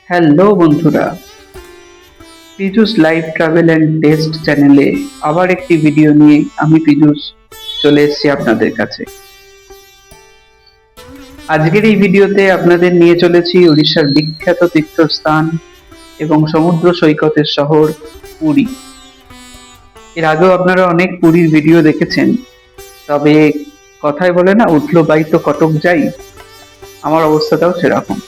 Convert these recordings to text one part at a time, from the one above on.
Hello বন্ধুরা, Piyush live travel and test চ্যানেলে আবার একটি ভিডিও নিয়ে আমি পীযূষ চলে এসেছি আপনাদের কাছে। আজকের এই ভিডিওতে আপনাদের নিয়ে চলেছি উড়িষ্যার বিখ্যাত তীর্থস্থান এবং সমুদ্র সৈকতের শহর পুরী। এর আগেও আপনারা অনেক পুরীর ভিডিও দেখেছেন, তবে কথায় বলে না, উঠলো বাই তো কটক যাই। আমার অবস্থাটাও সেরকম।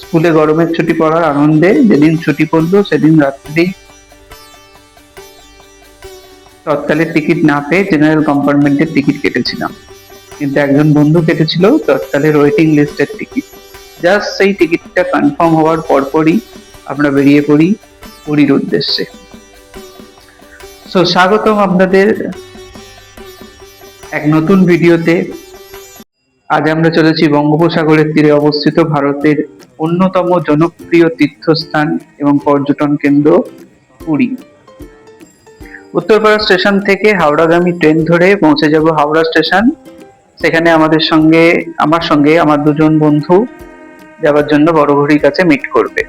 স্কুলে গরমের ছুটি পড়ার আনন্দে যেদিন ছুটি পড়লো সেদিন রাত্রেই তৎকালের টিকিট না পেয়ে জেনারেল কম্পার্টমেন্টের টিকিট কেটেছিলাম, কিন্তু একজন বন্ধু কেটেছিল তৎকালের ওয়েটিং লিস্টের টিকিট। জাস্ট সেই টিকিটটা কনফার্ম হওয়ার পরপরই আমরা বেরিয়ে পড়ি পুরীর উদ্দেশ্যে। স্বাগতম আপনাদের এক নতুন ভিডিওতে। আজ আমরা চলেছি বঙ্গোপসাগরের তীরে অবস্থিত ভারতের অন্যতম জনপ্রিয় তীর্থস্থান এবং পর্যটন কেন্দ্র পুরী। উত্তরপাড়া স্টেশন থেকে হাওড়াগামী ট্রেন ধরে পৌঁছে যাব হাওড়া স্টেশন। সেখানে আমার সঙ্গে আমার দুজন বন্ধু যাওয়ার জন্য বড়ঘড়ির কাছে মিট করবে।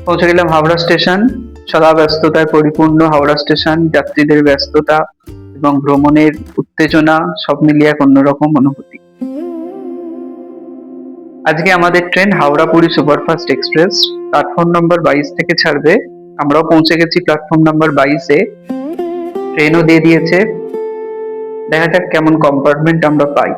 পৌঁছে গেলাম হাওড়া স্টেশন। সদা ব্যস্ততায় পরিপূর্ণ হাওড়া স্টেশন, যাত্রীদের ব্যস্ততা এবং ভ্রমণের উত্তেজনা সব মিলিয়ে এক অন্যরকম অনুভূতি। আজকে আমাদের train Howrah Puri superfast express platform number 22 থেকে ছাড়বে। আমরাও পৌঁছে গেছি প্ল্যাটফর্ম নাম্বার 22-এ। ট্রেনও দিয়ে দিয়েছে। দেখা যাক কেমন কম্পার্টমেন্ট আমরা পাই।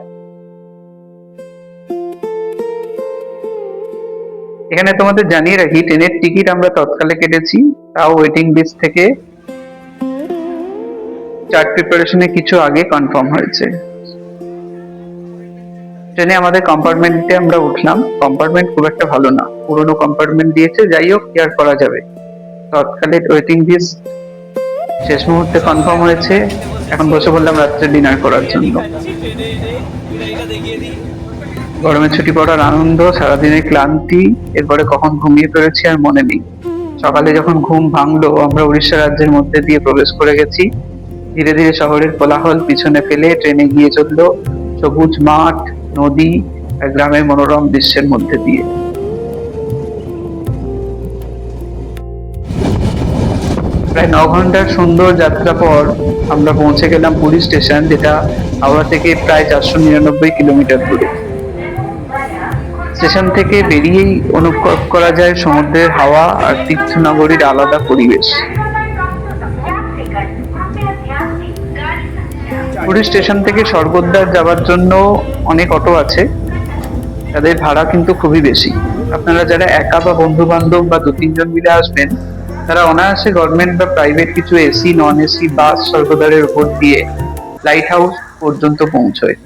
এখানে তোমাদের জানিয়ে রাখি, ট্রেনের টিকিট আমরা তৎকালে কেটেছি, তাও ওয়েটিং লিস্ট থেকে চার্ট প্রিপারেশনে কিছু আগে কনফার্ম হয়েছে। ট্রেনে আমাদের কম্পার্টমেন্টে আমরা উঠলাম। কম্পার্টমেন্ট খুব একটা ভালো না, পুরোনো কম্পার্টমেন্ট দিয়েছে, যাই হোক কেয়ার করা যাবে। তৎকালে ওয়েটিং লিস্ট শেষ মুহূর্তে কনফার্ম হয়েছে। এখন বসে বললাম রাত্রে ডিনার করার জন্য। গরমের ছুটি পড়ার আনন্দ, সারাদিনের ক্লান্তি, এরপরে কখন ঘুমিয়ে পড়েছি আর মনে নেই। সকালে যখন ঘুম ভাঙলো, আমরা উড়িষ্যা রাজ্যের মধ্যে দিয়ে প্রবেশ করে গেছি। ধীরে ধীরে শহরের কোলাহল পিছনে ফেলে ট্রেনে গিয়ে চলল সবুজ মাঠ, নদী আর গ্রামের মনোরম দৃশ্যের মধ্যে দিয়ে। প্রায় 9 ঘন্টার সুন্দর যাত্রা পর আমরা পৌঁছে গেলাম পুরী স্টেশন, যেটা হাওড়া থেকে প্রায় 499 কিলোমিটার দূরে। স্টেশন থেকে বেরিয়েই অনুভব করা যায় সমুদ্রের হাওয়া আর তীর্থনগরীর আলাদা পরিবেশ। পুরী স্টেশন থেকে স্বর্গদ্বার যাওয়ার জন্য অনেক অটো আছে, তাদের ভাড়া কিন্তু খুবই বেশি। আপনারা যারা একা বা বন্ধু বান্ধব বা 2-3 জন মিলে আসবেন, তারা অনায়াসে গভর্নমেন্ট বা প্রাইভেট কিছু এসি নন এসি বাস স্বর্গদ্বারের উপর দিয়ে লাইট হাউস পর্যন্ত পৌঁছয়,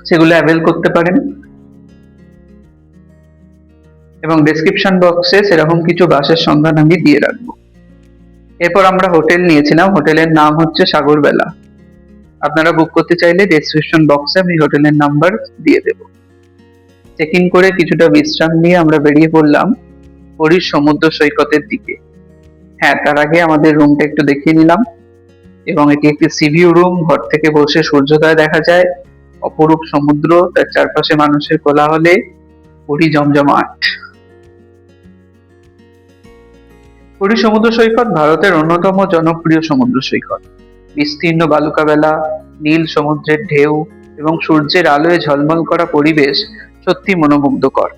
সেগুলো অ্যাভেল করতে পারেন। এবং ডেসক্রিপশন বক্সে সেরকম কিছু বাসের সন্ধান আমি দিয়ে রাখবো। এরপর আমরা হোটেল নিয়েছিলাম। হোটেলের নাম হচ্ছে সাগরবেলা। আপনারা বুক করতে চাইলে ডেসক্রিপশন বক্সে আমি হোটেলের নাম্বার দিয়ে দেব। চেক ইন করে কিছুটা বিশ্রাম নিয়ে আমরা বেরিয়ে পড়লাম পুরীর সমুদ্র সৈকতের দিকে। হ্যাঁ, তার আগে আমাদের রুমটা একটু দেখিয়ে নিলাম। এবং এটি একটি সিভিউ রুম। ঘর থেকে বসে সূর্যোদয় দেখা যায়, অপরূপ সমুদ্র, তার চারপাশে মানুষের কোলাহলে পুরী জমজমাট। পুরী সমুদ্র সৈকত ভারতের অন্যতম জনপ্রিয় সমুদ্র সৈকত। বিস্তীর্ণ বালুকাবেলা, নীল সমুদ্রের ঢেউ এবং সূর্যের আলোয় ঝলমল করা পরিবেশ সত্যি মনোমুগ্ধকর।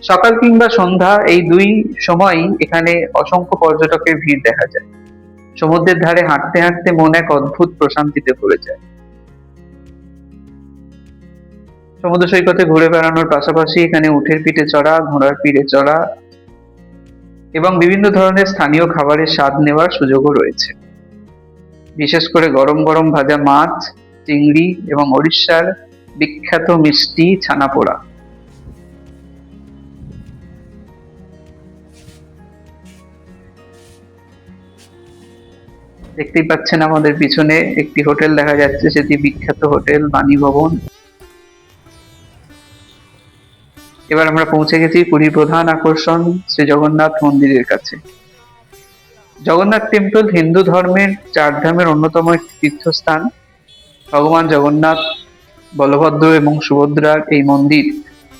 সকাল কিংবা সন্ধ্যা, এই দুই সময়ই এখানে অসংখ্য পর্যটকের ভিড় দেখা যায়। সমুদ্রের ধারে হাঁটতে হাঁটতে মন এক অদ্ভুত প্রশান্তিতে ভরে যায়। সমুদ্র সৈকতে ঘুরে বেড়ানোর পাশাপাশি এখানে উটের পিঠে চড়া, ঘোড়ার পিঠে চড়া এবং বিভিন্ন ধরনের স্থানীয় খাবারের স্বাদ নেওয়ার সুযোগও রয়েছে। বিশেষ করে গরম গরম ভাজা মাছ, চিংড়ি এবং ওড়িশার বিখ্যাত মিষ্টি ছানাপোড়া। দেখতেই পাচ্ছেন আমাদের পিছনে একটি হোটেল দেখা যাচ্ছে, সেটি বিখ্যাত হোটেল বাণী ভবন। এবার আমরা পৌঁছে গেছি পুরীর প্রধান আকর্ষণ শ্রী জগন্নাথ মন্দিরের কাছে। জগন্নাথ টেম্পল হিন্দু ধর্মের 4 ধামের অন্যতম একটি তীর্থস্থান। ভগবান জগন্নাথ, বলভদ্র এবং সুভদ্রার এই মন্দির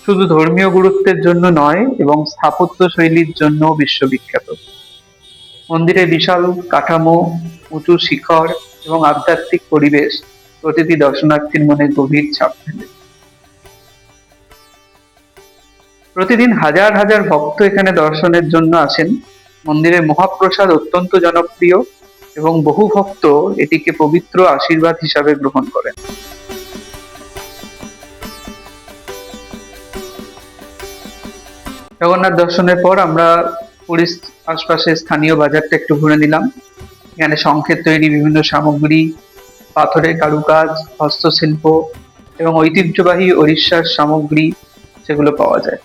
শুধু ধর্মীয় গুরুত্বের জন্য নয় এবং স্থাপত্য শৈলীর জন্য বিশ্ববিখ্যাত। মন্দিরের বিশাল কাঠামো, উঁচু শিখর এবং আধ্যাত্মিক পরিবেশ প্রতিটি দর্শনার্থীর মনে গভীর ছাপ ফেলে। প্রতিদিন হাজার হাজার ভক্ত এখানে দর্শনের জন্য আসেন। মন্দিরের মহাপ্রসাদ অত্যন্ত জনপ্রিয় এবং বহু ভক্ত এটিকে পবিত্র আশীর্বাদ হিসাবে গ্রহণ করেন। জগন্নাথ দর্শনের পর আমরা পুরীর আশপাশে স্থানীয় বাজারটা একটু ঘুরে নিলাম। এখানে শঙ্খের তৈরি বিভিন্ন সামগ্রী, পাথরের কারুকাজ, হস্তশিল্প এবং ঐতিহ্যবাহী ওড়িশার সামগ্রী সেগুলো পাওয়া যায়।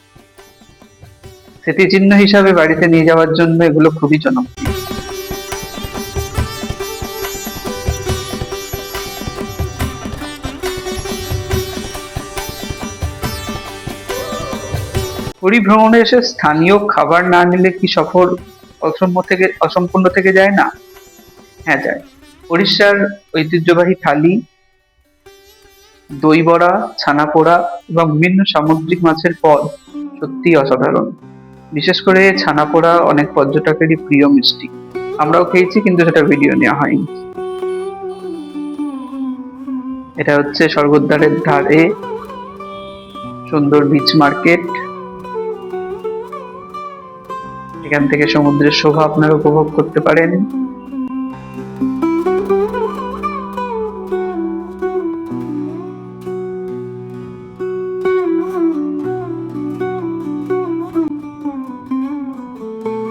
স্মৃতিচিহ্ন হিসাবে বাড়িতে নিয়ে যাওয়ার জন্য এগুলো খুবই জনপ্রিয়। পুরী ভ্রমণে এসে স্থানীয় খাবার না নিলে কি সফর অসম্পূর্ণ থেকে যায় না? হ্যাঁ, যায়। উড়িষ্যার ঐতিহ্যবাহী থালি, দই বড়া, ছানা পোড়া এবং বিভিন্ন সামুদ্রিক মাছের পদ সত্যিই অসাধারণ। বিশেষ করে ছানা পোড়া অনেক পর্যটকেরই প্রিয় মিষ্টি। আমরাও খেয়েছি, কিন্তু সেটা ভিডিও নেওয়া হয়নি। এটা হচ্ছে স্বর্গদ্বারের ধারে সুন্দর বিচ মার্কেট। এখান থেকে সমুদ্রের শোভা আপনারা উপভোগ করতে পারেন।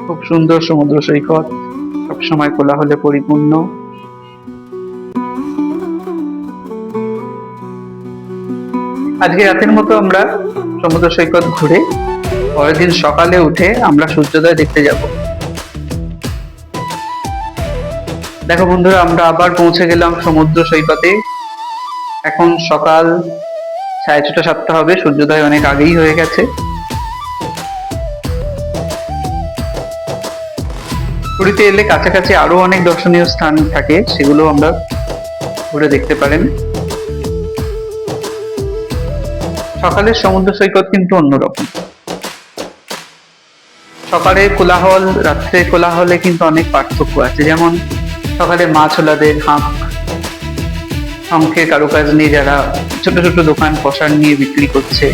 খুব সুন্দর সমুদ্র সৈকত, সবসময় কোলাহলে পরিপূর্ণ। আজকে রাতের মতো আমরা সমুদ্র সৈকত ঘুরে পরের দিন সকালে উঠে আমরা সূর্যোদয় দেখতে যাব। দেখো বন্ধুরা, আমরা আবার পৌঁছে গেলাম সমুদ্র সৈকতে। এখন সকাল 6:30-7টা হবে, সূর্যোদয় অনেক আগেই হয়ে গেছে। পুরীতে এলে কাছাকাছি আরো অনেক দর্শনীয় স্থান থাকে, সেগুলো আমরা ঘুরে দেখতে পারেন। সকালের সমুদ্র সৈকত কিন্তু অন্যরকম। সকালে কোলাহল, রাত্রে কোলাহলে কিন্তু অনেক পার্থক্য আছে। যেমন সকালে মাছওয়ালাদের হাঁক, শঙ্খের কারুকাজ নিয়ে যারা ছোট ছোট দোকান পসার নিয়ে বিক্রি করছে।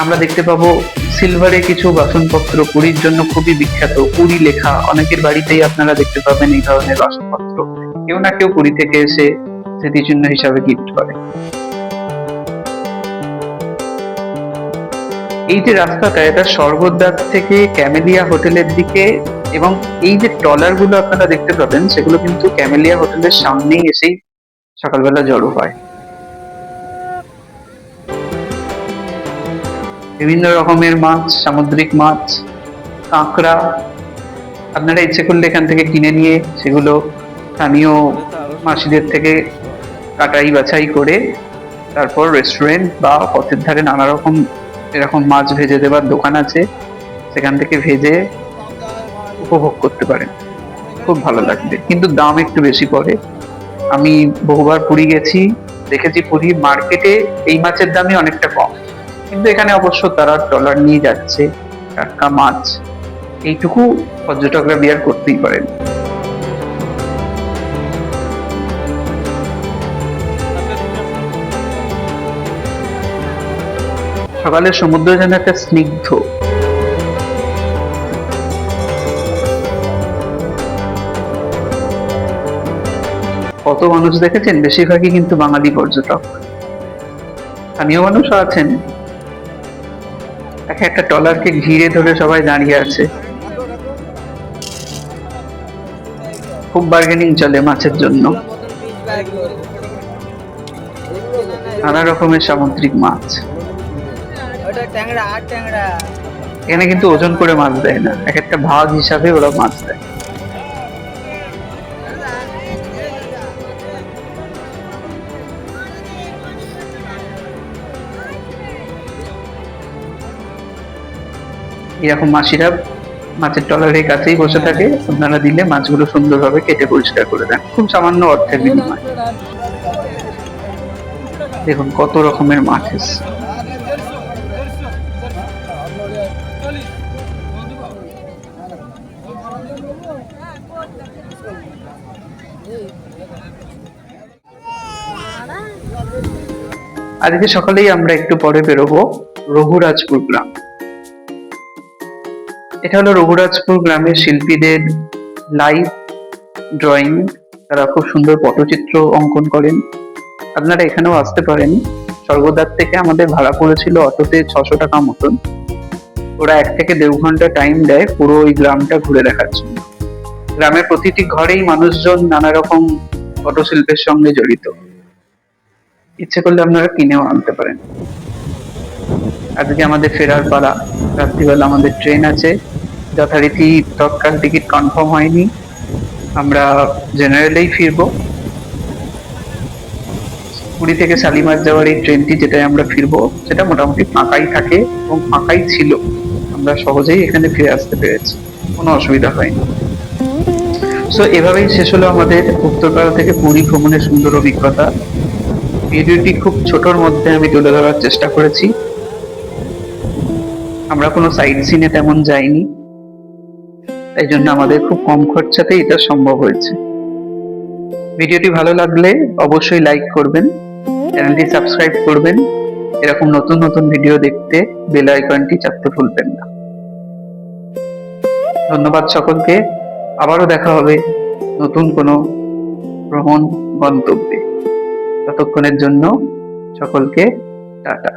আমরা দেখতে পাবো সিলভারে কিছু বাসনপত্র, পুরীর জন্য খুবই বিখ্যাত। পুরী লেখা অনেকের বাড়িতেই আপনারা দেখতে পাবেন এই ধরনের বাসনপত্র। কেউ না কেউ পুরী থেকে এসে স্মৃতিচিহ্ন হিসাবে গিফট করে। এই যে রাস্তাটা, এটা স্বর্গদ্বার থেকে ক্যামেলিয়া হোটেলের দিকে, এবং এই যে ট্রলার গুলো আপনারা দেখতে পাবেন সেগুলো কিন্তু ক্যামেলিয়া হোটেলের সামনেই এসেই সকালবেলা জড়ো হয়। বিভিন্ন রকমের মাছ, সামুদ্রিক মাছ, কাঁকড়া আপনারা ইচ্ছে করলে এখান থেকে কিনে নিয়ে সেগুলো স্থানীয় মাসিদের থেকে কাটাই বাছাই করে তারপর রেস্টুরেন্ট বা পথের ধারে নানা রকম এরকম মাছ ভেজে দেবার দোকান আছে, সেখান থেকে ভেজে উপভোগ করতে পারেন। খুব ভালো লাগবে, কিন্তু দাম একটু বেশি পড়ে। আমি বহুবার পুরী গেছি, দেখেছি পুরী মার্কেটে এই মাছের দামই অনেকটা কম, কিন্তু এখানে অবশ্য তারা ট্রলার নিয়ে যাচ্ছে, টাটকা মাছ, এইটুকু পর্যটকরা বিয়ার করতেই পারেন। সকালের সমুদ্র যেন একটা স্নিগ্ধ। কত মানুষ দেখেছেন, বেশিরভাগই কিন্তু বাঙালি পর্যটক। স্থানীয় মানুষও আছেন। একটা ট্রলারকে ঘিরে ধরে সবাই দাঁড়িয়ে আছে। খুব বার্গেনিং চলে মাছের জন্য। নানা রকমের সামুদ্রিক মাছ। এখানে কিন্তু ওজন করে মাছ দেয় না, এক একটা ভাগ হিসাবে ওরা মাছ দেয়। এরকম মাসিরা মাছের ট্রলারের কাছেই বসে থাকে, আপনারা দিলে মাছগুলো সুন্দরভাবে কেটে পরিষ্কার করে দেন, খুব সামান্য অর্থের বিনিময়ে। দেখুন কত রকমের মাছ এসছে। আজকে সকালেই আমরা একটু পরে বেরোবো রঘুরাজপুর গ্রাম। এটা হলো রঘুরাজপুর গ্রামের শিল্পীদের লাইভ ড্রয়িং। তারা খুব সুন্দর পটচিত্র অঙ্কন করেন। আপনারা এখানেও আসতে পারেন। স্বর্গদ্বার থেকে আমাদের ভাড়া পড়েছিল অটোতে 600 টাকা মতন। ওরা 1 থেকে 1.5 ঘন্টা টাইম দেয় পুরো ওই গ্রামটা ঘুরে দেখার জন্য। গ্রামের প্রতিটি ঘরেই মানুষজন নানা রকম পটশিল্পের সঙ্গে জড়িত। ইচ্ছে করলে আপনারা কিনেও আনতে পারেন। আজকে আমাদের ফেরার পালা, রাত্রিবেলা আমাদের ট্রেন আছে। যথারীতি তৎকাল টিকিট কনফার্ম হয়নি, আমরা জেনারেলেই ফিরবো। পুরী থেকে শালিমার যাওয়ার এই ট্রেনটি যেটাই আমরা ফিরবো সেটা মোটামুটি ফাঁকাই থাকে এবং ফাঁকাই ছিল। আমরা সহজেই এখানে ফিরে আসতে পেরেছি, কোনো অসুবিধা হয়নি। সো এভাবেই শেষ হলো আমাদের উত্তরপাড়া থেকে পুরী ভ্রমণের সুন্দর অভিজ্ঞতা। ভিডিওটি খুব ছোটর মধ্যে আমি তুলে ধরার চেষ্টা করেছি। আমরা কোনো সাইট সিনে তেমন যাইনি, তাই জন্য আমাদের খুব কম খরচাতে এটা সম্ভব হয়েছে। ভিডিওটি ভালো লাগলে অবশ্যই লাইক করবেন, চ্যানেলটি সাবস্ক্রাইব করবেন। এরকম নতুন নতুন ভিডিও দেখতে বেল আইকনটি চাপতে ভুলবেন না। ধন্যবাদ সকলকে। আবারও দেখা হবে নতুন কোনো ভ্রমণ গন্তব্যে। ততক্ষণের জন্য সকলকে টাটা।